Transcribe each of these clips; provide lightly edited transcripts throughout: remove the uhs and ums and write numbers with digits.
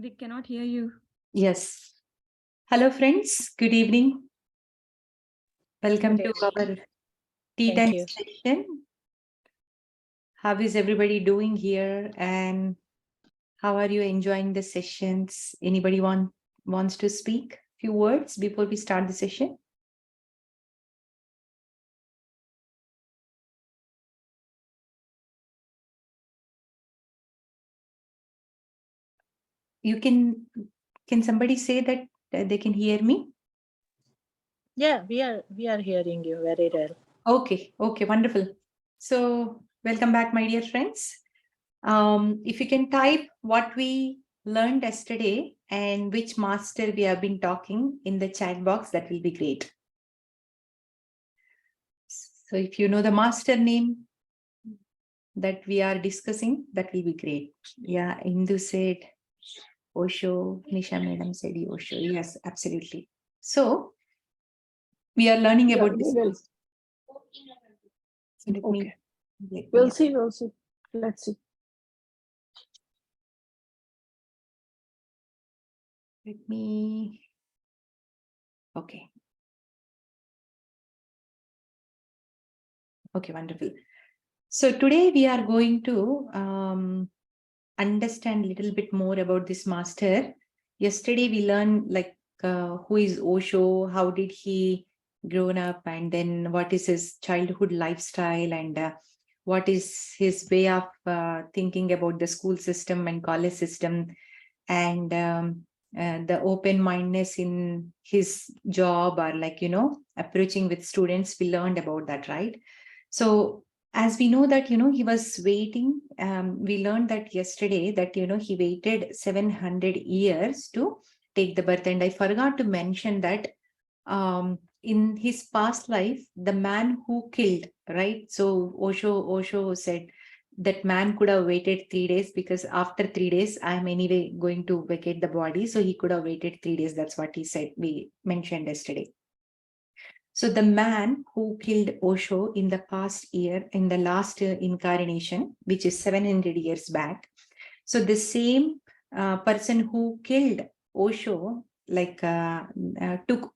We cannot hear you. Yes. Hello, friends. Good evening. Welcome to our tea time session. How is everybody doing here? And how are you enjoying the sessions? Anybody wants to speak a few words before we start the session? Can somebody say that they can hear me? Yeah, we are hearing you very well. Okay, wonderful. So welcome back, my dear friends. If you can type what we learned yesterday and which master we have been talking in the chat box, that will be great. So if you know the master name that we are discussing, that will be great. Yeah, Indu said OSHO, Nisha madam said OSHO. Yes, absolutely. So we are learning about this. So we'll see. Let's see. Okay, wonderful. So today we are going to understand a little bit more about this master. Yesterday we learned who is Osho, how did he grown up, and then what is his childhood lifestyle, and what is his way of thinking about the school system and college system, and the open-mindedness in his job, or approaching with students. We learned about that, right? So as we know that, he was waiting. We learned that yesterday that, he waited 700 years to take the birth. And I forgot to mention that in his past life, the man who killed, right? So Osho said that man could have waited 3 days, because after 3 days, I'm anyway going to vacate the body. So he could have waited 3 days. That's what he said. We mentioned yesterday. So the man who killed Osho in the past year, in the last incarnation, which is 700 years back. So the same person who killed Osho, took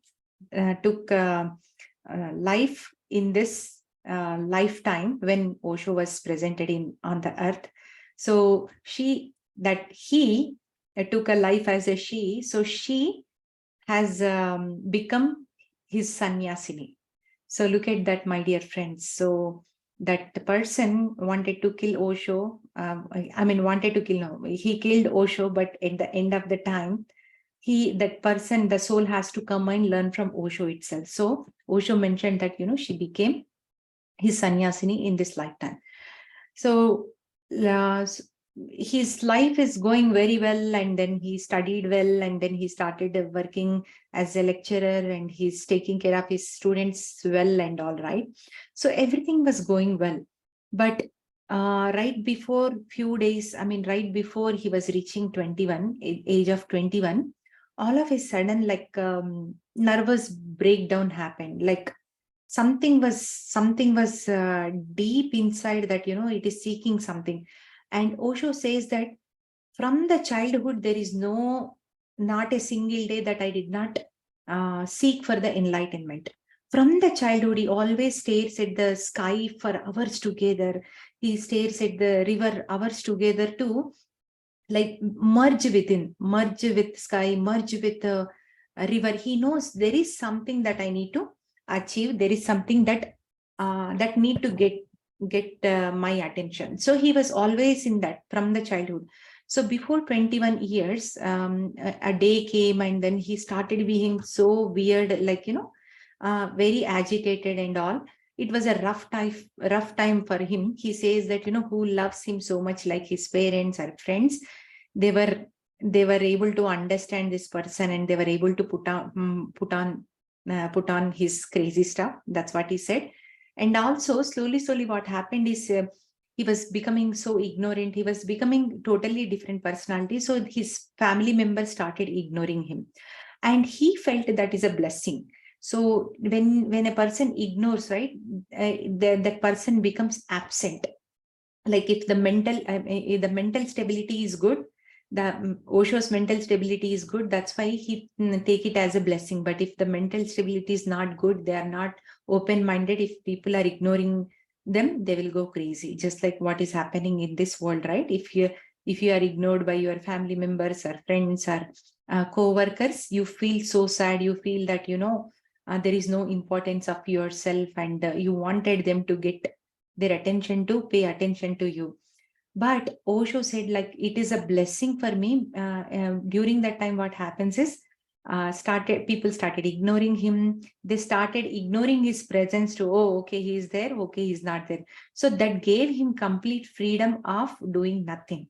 life in this lifetime when Osho was presented on the earth. So he took a life as a she. So she has become his sannyasini. So look at that, my dear friends. So that the person wanted to kill Osho. He killed Osho, but at the end of the time, the soul has to come and learn from Osho itself. So Osho mentioned that, she became his sannyasini in this lifetime. So his life is going very well, and then he studied well, and then he started working as a lecturer, and he's taking care of his students well and all, right? So everything was going well. But right before he was reaching 21, age of 21, all of a sudden, nervous breakdown happened. Like something was deep inside that, it is seeking something. And Osho says that from the childhood, there is no not a single day that I did not seek for the enlightenment. From the childhood, he always stares at the sky for hours together. He stares at the river hours together too, like merge with sky, merge with a river. He knows there is something that I need to achieve. There is something that that need to get my attention. So he was always in that from the childhood. So before 21 years, a day came and then he started being so weird, like, very agitated and all. It was a rough time for him. He says that, who loves him so much, like his parents or friends, they were able to understand this person and they were able to put on his crazy stuff. That's what he said. And also slowly what happened is he was becoming so ignorant. He was becoming totally different personality. So his family members started ignoring him, and he felt that is a blessing. So when a person ignores, right, that person becomes absent. Like if the mental stability is good, the Osho's mental stability is good, that's why he take it as a blessing. But if the mental stability is not good, they are not open-minded, if people are ignoring them, they will go crazy, just like what is happening in this world, right? If you are ignored by your family members or friends or co-workers, you feel so sad. You feel that there is no importance of yourself, and you wanted them to get their attention, to pay attention to you. But Osho said, like, it is a blessing for me. During that time, what happens is, people started ignoring him. They started ignoring his presence to, oh, okay, he is there. Okay, he's not there. So that gave him complete freedom of doing nothing,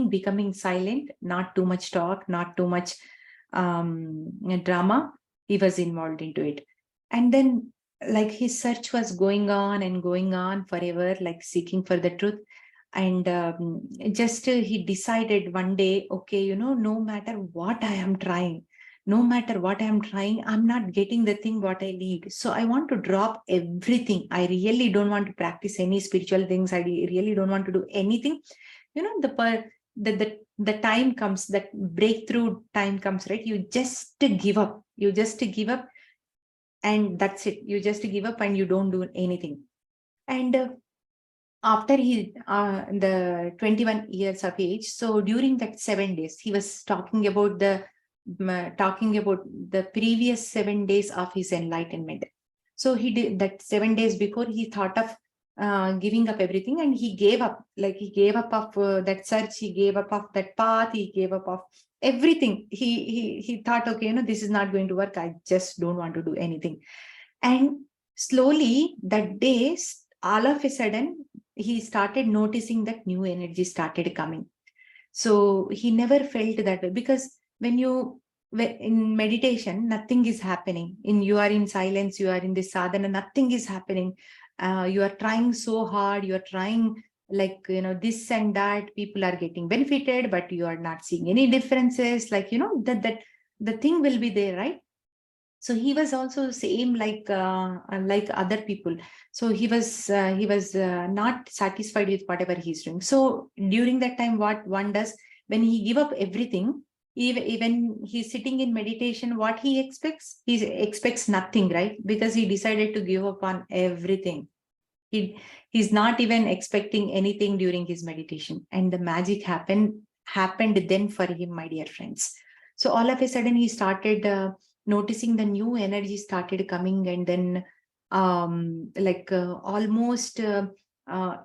becoming silent, not too much talk, not too much drama. He was involved into it. And then, like, his search was going on and going on forever, like seeking for the truth. And just he decided one day, okay, no matter what I am trying, I'm not getting the thing what I need. So I want to drop everything. I really don't want to practice any spiritual things. I really don't want to do anything. The time comes, that breakthrough time comes, right? You just give up. And that's it. You just give up and you don't do anything. And after the 21 years of age, so during that 7 days, he was talking about the previous 7 days of his enlightenment. So he did that 7 days before. He thought of giving up everything, and he gave up. Like, he gave up of that search, he gave up of that path, he gave up of everything. He thought, okay, this is not going to work. I just don't want to do anything. And slowly that day, all of a sudden, he started noticing that new energy started coming. So he never felt that way, because when in meditation, nothing is happening. You are in silence, you are in this sadhana, nothing is happening. You are trying so hard, you are trying, like, this and that, people are getting benefited, but you are not seeing any differences. Like, that the thing will be there, right? So he was also same like other people. So he was not satisfied with whatever he's doing. So during that time, what one does, when he give up everything, even he's sitting in meditation, what he expects nothing, right? Because he decided to give up on everything. He's not even expecting anything during his meditation, and the magic happened then for him, my dear friends. So all of a sudden, he started noticing the new energy started coming, and then almost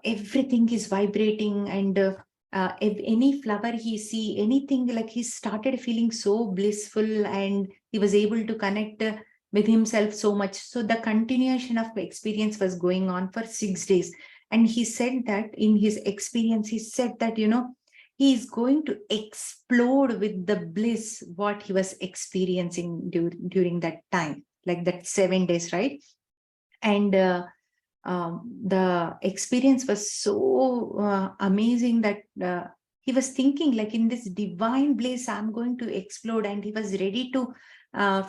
everything is vibrating, and if any flower he see, anything, like, he started feeling so blissful, and he was able to connect with himself so much. So the continuation of the experience was going on for 6 days. And he said that in his experience, he said that, he is going to explode with the bliss what he was experiencing during that time, like that 7 days, right? And the experience was so amazing that he was thinking, like, in this divine bliss, I'm going to explode. And he was ready to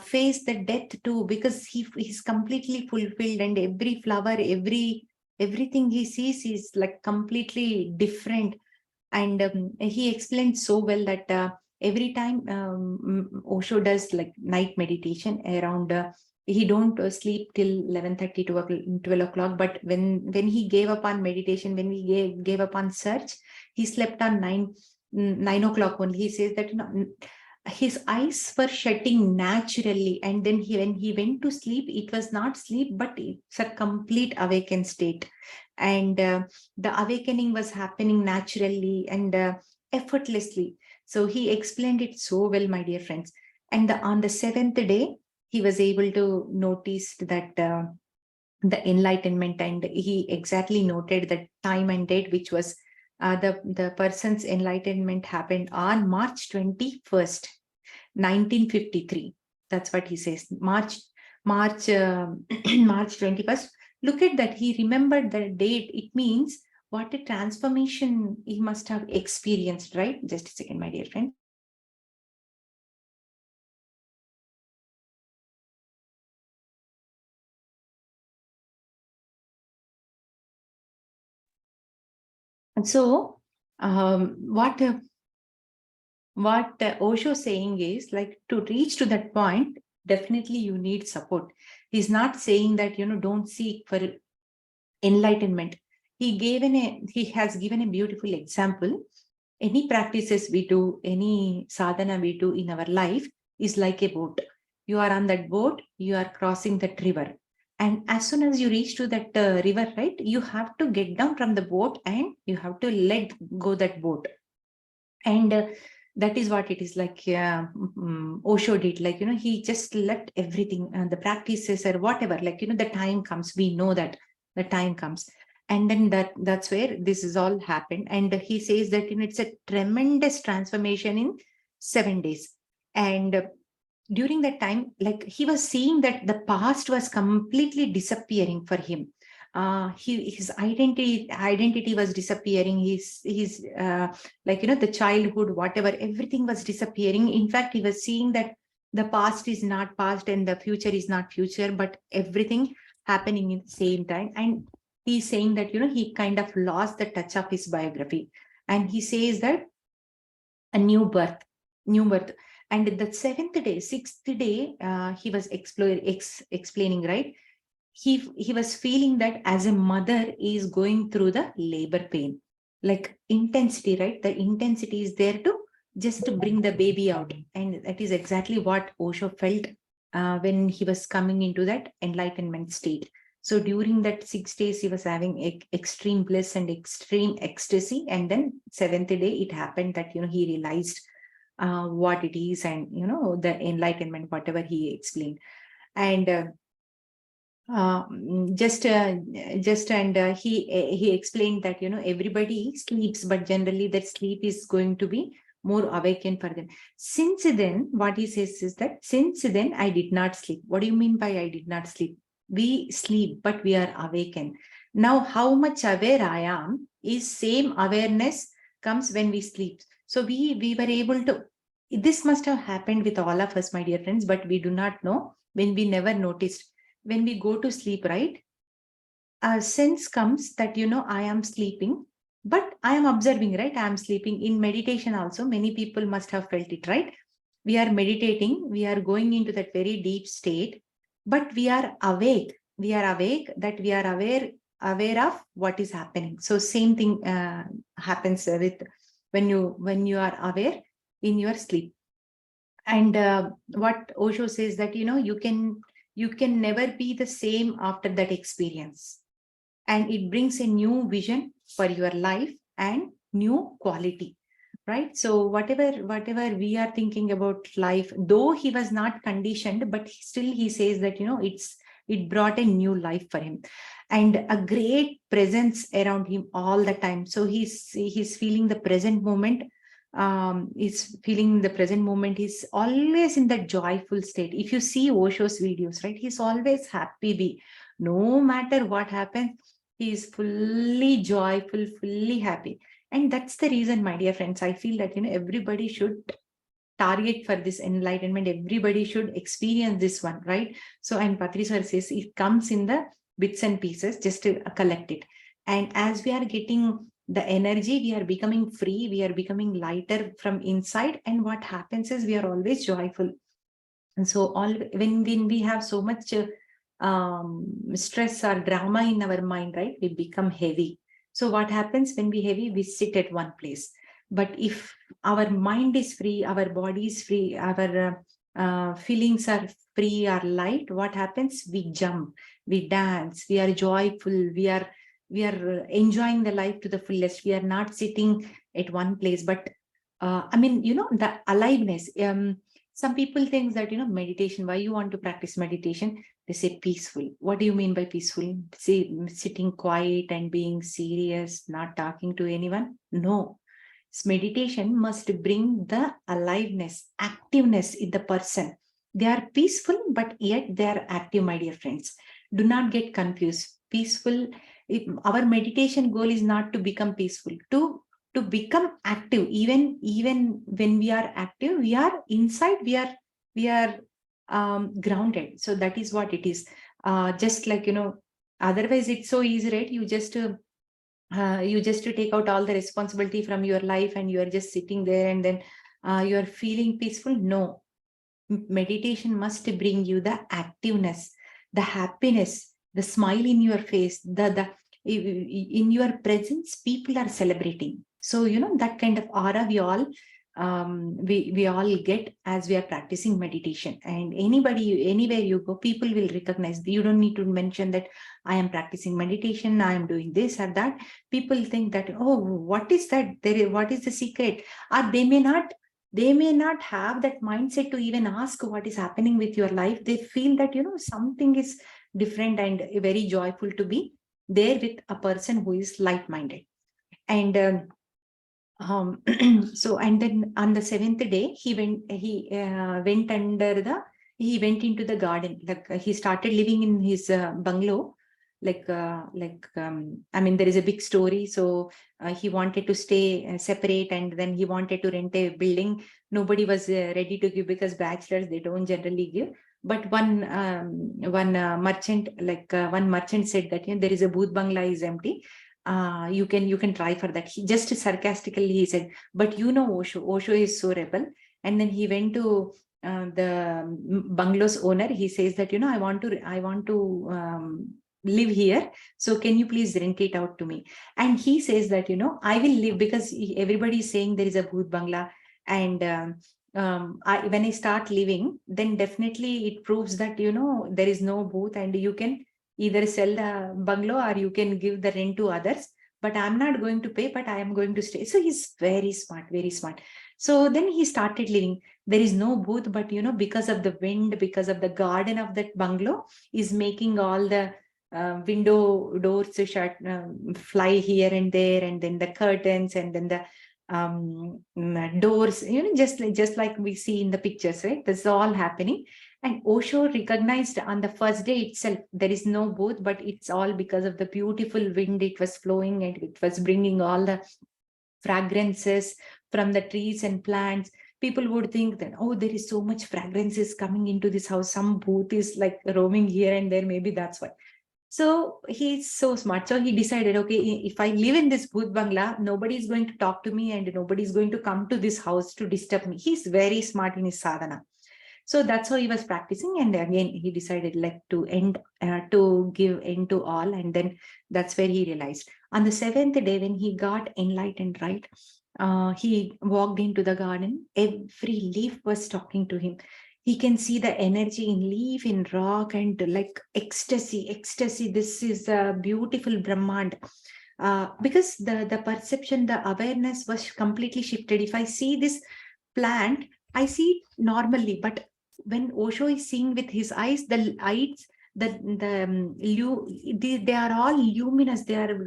face the death too, because he's completely fulfilled, and every flower, everything he sees is like completely different. And he explained so well that every time Osho does like night meditation around, he don't sleep till 11:30 to 12 o'clock. But when he gave up on meditation, when he gave up on search, he slept on 9 o'clock only. He says that his eyes were shutting naturally, and then when he went to sleep, it was not sleep, but it's a complete awakened state. And the awakening was happening naturally and effortlessly. So he explained it so well, my dear friends. And on the seventh day, he was able to notice that the enlightenment, and he exactly noted the time and date, which was the person's enlightenment happened on March 21st, 1953. That's what he says. March March 21st. Look at that. He remembered the date. It means what a transformation he must have experienced, right? Just a second, my dear friend. And so what Osho saying is, like, to reach to that point, definitely you need support. He's not saying that, don't seek for enlightenment. He has given a beautiful example. Any practices we do, any sadhana we do in our life is like a boat. You are on that boat, you are crossing that river. And as soon as you reach to that river, right, you have to get down from the boat and you have to let go that boat. And that is what it is like. Osho did, like, he just let everything, the practices or whatever, like, the time comes. We know that the time comes. And then that's where this is all happened. And he says that, it's a tremendous transformation in 7 days. And during that time, like, he was seeing that the past was completely disappearing for him. His identity was disappearing. His like, the childhood, whatever, everything was disappearing. In fact, he was seeing that the past is not past and the future is not future, but everything happening at the same time. And he's saying that, he kind of lost the touch of his biography. And he says that a new birth. And the 6th day, he was explaining, right? He was feeling that as a mother is going through the labor pain, like intensity, right? The intensity is there to just to bring the baby out. And that is exactly what Osho felt when he was coming into that enlightenment state. So during that 6 days, he was having extreme bliss and extreme ecstasy. And then 7th day, it happened that, he realized what it is, and, the enlightenment, whatever he explained. And he explained that, everybody sleeps, but generally that sleep is going to be more awakened for them. Since then, what he says is that, since then I did not sleep. What do you mean by I did not sleep? We sleep, but we are awakened. Now, how much aware I am is same awareness comes when we sleep. So we were able to, this must have happened with all of us, my dear friends, but we do not know when we never noticed. When we go to sleep, right, a sense comes that, I am sleeping, but I am observing, right? I am sleeping. In meditation also, many people must have felt it, right? We are meditating, we are going into that very deep state, but we are awake. We are awake, that we are aware of what is happening. So same thing happens with when you are aware in your sleep. And what Osho says that, you can never be the same after that experience. And it brings a new vision for your life and new quality, right? So whatever we are thinking about life, though he was not conditioned, but still he says that, it brought a new life for him and a great presence around him all the time. So he's feeling the present moment. He's always in that joyful state. If you see Osho's videos, right, he's always happy. No matter what happens, he is fully joyful, fully happy. And that's the reason, my dear friends, I feel that, everybody should target for this enlightenment. Everybody should experience this one, right? So, and Patri sir says it comes in the bits and pieces, just to collect it. And as we are getting the energy, we are becoming free, we are becoming lighter from inside. And what happens is we are always joyful. And so when we have so much stress or drama in our mind, right, we become heavy. So what happens when we heavy, we sit at one place. But if our mind is free, our body is free, our feelings are free or light, what happens? We jump, we dance, we are joyful, we are enjoying the life to the fullest. We are not sitting at one place. But I mean, the aliveness. Some people think that, meditation, why you want to practice meditation? They say peaceful. What do you mean by peaceful? Say sitting quiet and being serious, not talking to anyone? No. Meditation must bring the aliveness, activeness in the person. They are peaceful, but yet they are active, my dear friends. Do not get confused. Peaceful, our meditation goal is not to become peaceful, to become active. Even when we are active, we are inside, we are grounded. So that is what it is. Just like, otherwise it's so easy, right? You just to take out all the responsibility from your life and you are just sitting there and then you are feeling peaceful. No, meditation must bring you the activeness, the happiness, the smile in your face, the in your presence, people are celebrating. So, that kind of aura we all get as we are practicing meditation. And anywhere you go, people will recognize. You don't need to mention that I am practicing meditation, I am doing this or that. People think that, oh, what is that? What is the secret? Or they may not have that mindset to even ask what is happening with your life. They feel that, something is different and very joyful to be there with a person who is light-minded. And so, and then on the seventh day, he went into the garden. Like he started living in his bungalow. I mean, there is a big story. So he wanted to stay separate, and then he wanted to rent a building. Nobody was ready to give, because bachelors, they don't generally give. But one merchant said that, there is a booth bungalow is empty. You can try for that. He just sarcastically he said, but Osho is so rebel. And then he went to the bungalow's owner. He says that, I want to live here. So can you please rent it out to me? And he says that, I will live, because everybody is saying there is a booth bungalow. And when I start living, then definitely it proves that, there is no booth, and you can either sell the bungalow or you can give the rent to others. But I'm not going to pay, but I am going to stay. So he's very smart, very smart. So then he started living. There is no booth, but, because of the wind, because of the garden of that bungalow is making all the window doors to shut, fly here and there, and then the curtains, and then the doors, just like we see in the pictures, right? This is all happening. And Osho recognized on the first day itself, there is no booth, but it's all because of the beautiful wind. It was flowing and it was bringing all the fragrances from the trees and plants. People would think that, oh, there is so much fragrances coming into this house. Some booth is like roaming here and there. Maybe that's why. So he's so smart. So he decided, okay, if I live in this booth bungalow, nobody is going to talk to me and nobody is going to come to this house to disturb me. He's very smart in his sadhana. So that's how he was practicing. And again, he decided to give end to all. And then that's where he realized. On the seventh day, when he got enlightened, right, he walked into the garden. Every leaf was talking to him. He can see the energy in leaf, in rock, and like ecstasy. This is a beautiful Brahmand. Because the perception, the awareness was completely shifted. If I see this plant, I see it normally, but when Osho is seeing with his eyes, they are all luminous. They are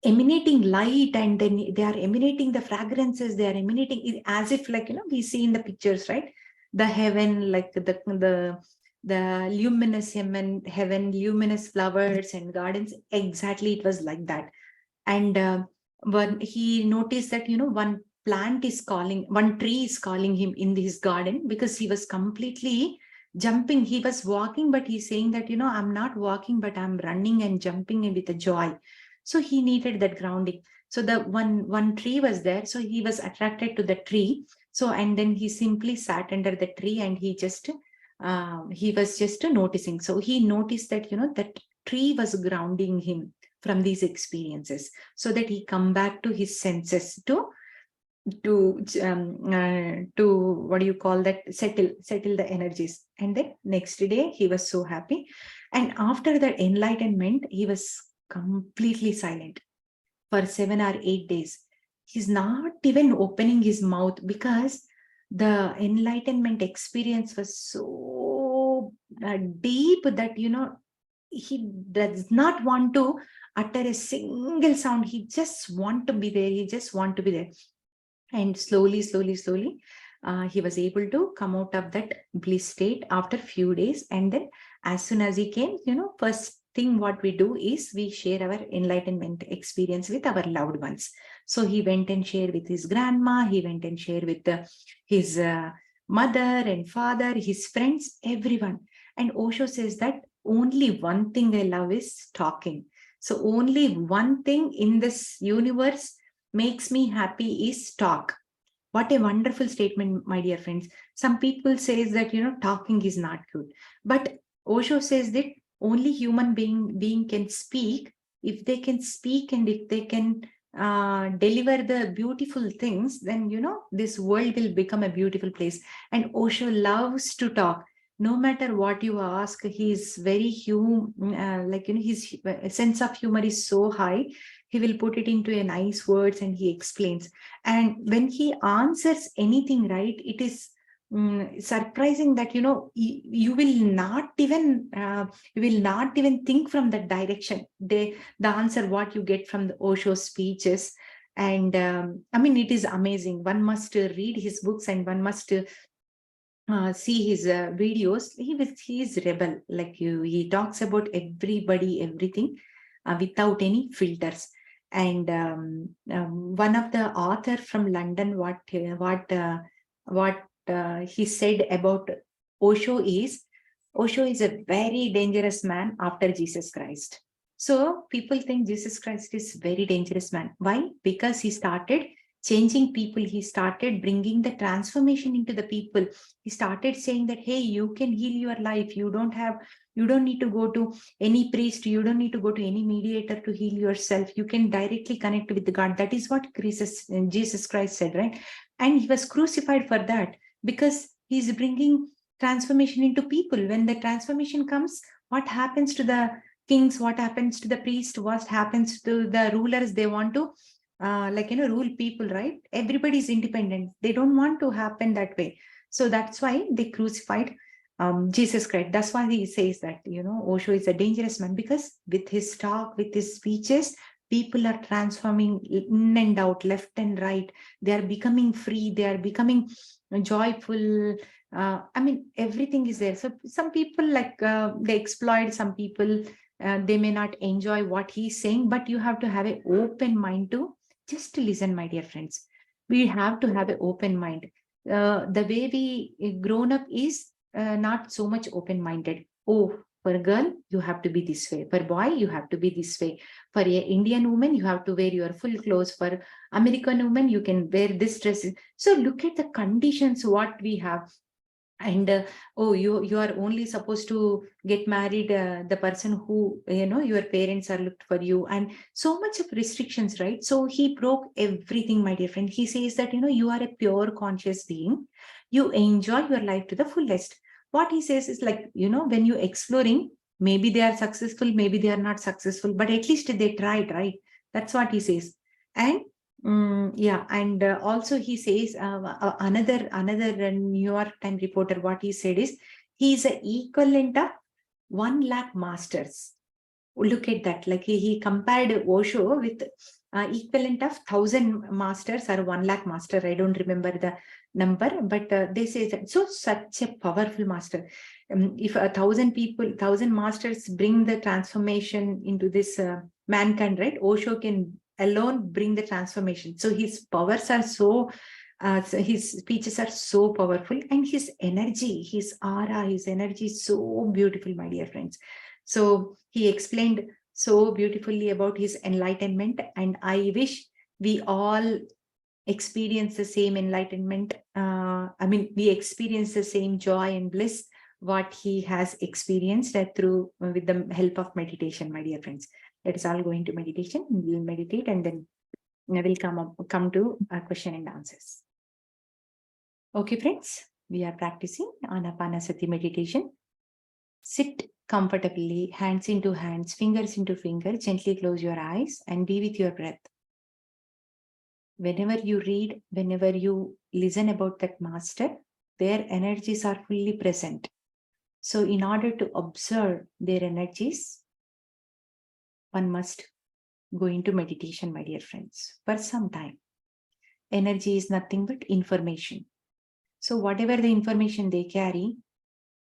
emanating light, and then they are emanating the fragrances. They are emanating as if, like, we see in the pictures, right? The heaven, like the luminous heaven, luminous flowers and gardens. Exactly, it was like that. And when he noticed that, one tree is calling him in his garden, because he was completely jumping. He was walking, but he's saying that, I'm not walking, but I'm running and jumping with a joy. So he needed that grounding. So the one tree was there, so he was attracted to the tree. So and then he simply sat under the tree, and he was just noticing. So he noticed that that tree was grounding him from these experiences, so that he come back to his senses to what do you call that, settle the energies. And then next day he was so happy, and after the enlightenment he was completely silent for 7 or 8 days. He's not even opening his mouth, because the enlightenment experience was so deep that he does not want to utter a single sound. He just want to be there. He just want to be there. And slowly, he was able to come out of that bliss state after few days. And then as soon as he came, first thing what we do is we share our enlightenment experience with our loved ones. So he went and shared with his grandma, he went and shared with his mother and father, his friends, everyone. And Osho says that only one thing I love is talking. So only one thing in this universe makes me happy is talk. What a wonderful statement, my dear friends. Some people says that talking is not good, but Osho says that only human being can speak. If they can speak, and if they can deliver the beautiful things, then this world will become a beautiful place. And Osho loves to talk. No matter what you ask, he is very his sense of humor is so high. He will put it into a nice words, and he explains. And when he answers anything, right, it is surprising that you will not even think from that direction. The answer what you get from the Osho speeches. And I mean, it is amazing. One must read his books, and one must see his videos. He is rebel, like you. He talks about everybody, everything, without any filters. And one of the author from London, what he said about Osho is a very dangerous man after Jesus Christ. So people think Jesus Christ is very dangerous man. Why? Because he started changing people. He started bringing the transformation into the people. He started saying that, hey, you can heal your life. You don't need to go to any priest. You don't need to go to any mediator to heal yourself. You can directly connect with God. That is what Jesus Christ said, right? And he was crucified for that, because he's bringing transformation into people. When the transformation comes, what happens to the kings? What happens to the priest? What happens to the rulers? They want to rule people, right? Everybody is independent. They don't want to happen that way. So that's why they crucified Jesus Christ. That's why he says that, Osho is a dangerous man, because with his talk, with his speeches, people are transforming in and out, left and right. They are becoming free. They are becoming joyful. I mean, everything is there. So some people they exploit some people. They may not enjoy what he's saying, but you have to have an open mind to just listen, my dear friends. We have to have an open mind. The way we grown up is not so much open-minded. Oh, for a girl, you have to be this way. For a boy, you have to be this way. For an Indian woman, you have to wear your full clothes. For American woman, you can wear this dress. So look at the conditions what we have. And you are only supposed to get married the person who your parents are looked for you, and so much of restrictions, right? So he broke everything, my dear friend. He says that you are a pure conscious being. You enjoy your life to the fullest. What he says is like, when you exploring, maybe they are successful, maybe they are not successful, but at least they tried, right? That's what he says. And yeah, and also he says another New York Times reporter, what he said is, he is an equivalent of 1 lakh masters. Look at that. Like he compared Osho with equivalent of 1,000 masters or 1 lakh master. I don't remember the number, but they say that. So such a powerful master. If 1,000 masters bring the transformation into this mankind, right? Osho can alone bring the transformation. So his powers are so his speeches are so powerful, and his energy, his aura, his energy is so beautiful, my dear friends. So he explained so beautifully about his enlightenment, and I wish we all experience the same enlightenment. We experience the same joy and bliss what he has experienced through with the help of meditation, my dear friends. Let us all go into meditation. We'll meditate and then we'll come to question and answers. Okay, friends, we are practicing Anapanasati meditation. Sit comfortably, hands into hands, fingers into fingers. Gently close your eyes and be with your breath. Whenever you read, whenever you listen about that master, their energies are fully present. So in order to observe their energies, one must go into meditation, my dear friends, for some time. Energy is nothing but information. So whatever the information they carry,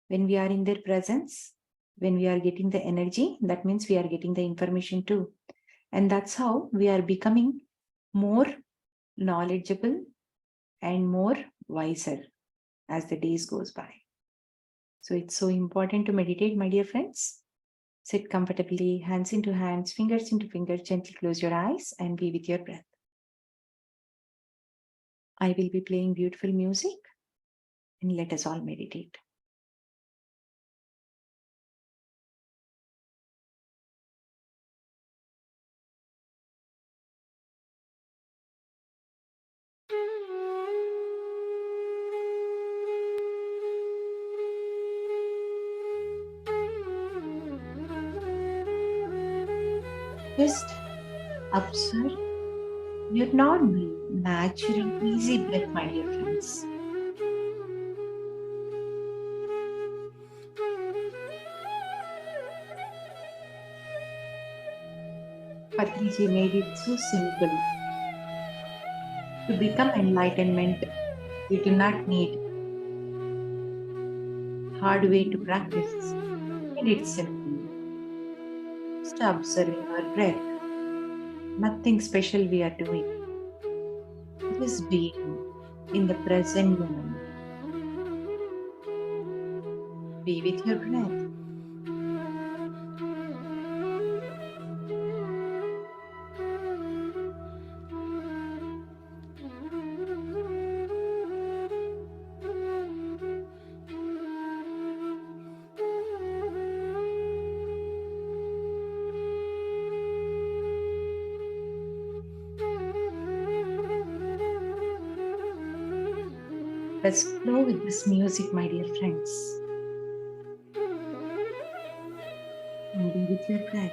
when we are in their presence, when we are getting the energy, that means we are getting the information too. And that's how we are becoming more knowledgeable and more wiser as the days goes by. So it's so important to meditate, my dear friends. Sit comfortably, hands into hands, fingers into fingers, gently close your eyes and be with your breath. I will be playing beautiful music and let us all meditate. Just observe your normal, natural, easy breath, my dear friends. Patriji made it so simple. To become enlightenment, we do not need hard way to practice. We need it simple. Just observing our breath. Nothing special we are doing. Just being in the present moment. Be with your breath. Let's flow with this music, my dear friends. And be with your breath.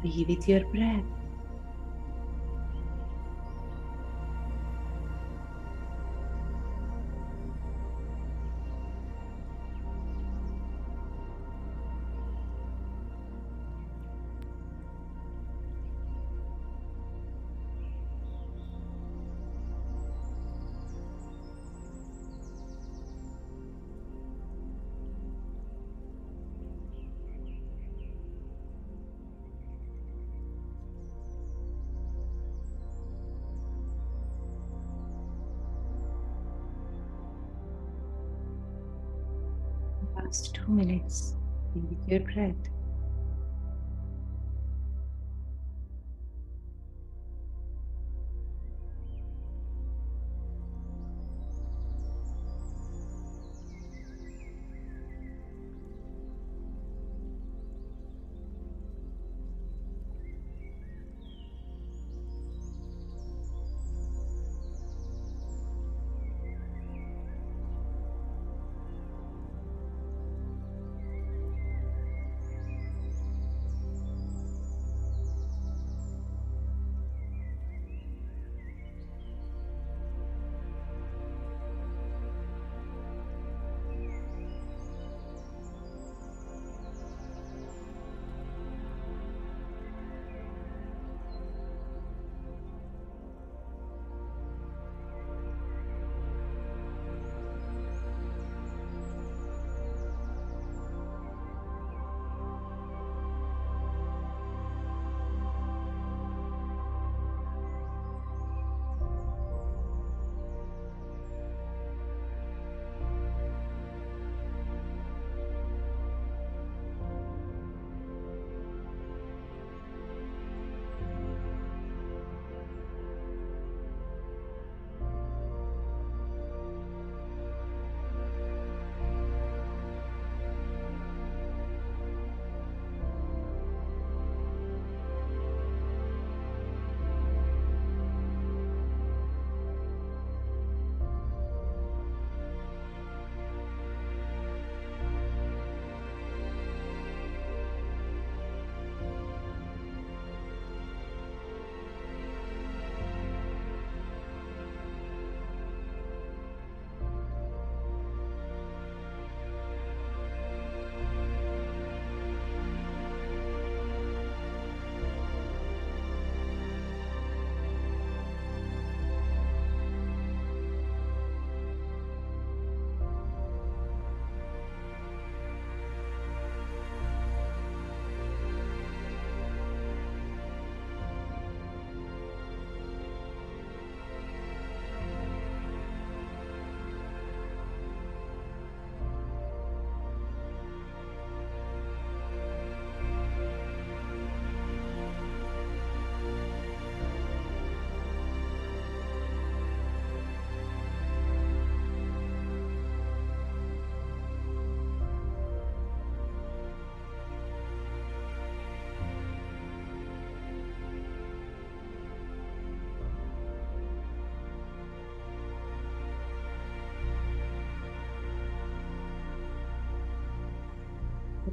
Be with your breath. Last 2 minutes. Be with your breath.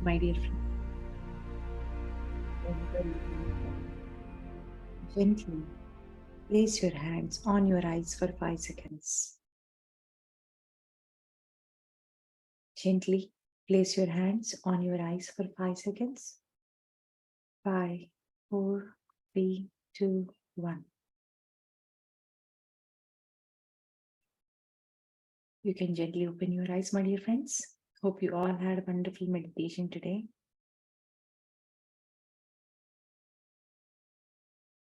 My dear friend, gently place your hands on your eyes for 5 seconds. Gently place your hands on your eyes for 5 seconds. 5, 4, 3, 2, 1. You can gently open your eyes, my dear friends. Hope you all had a wonderful meditation today.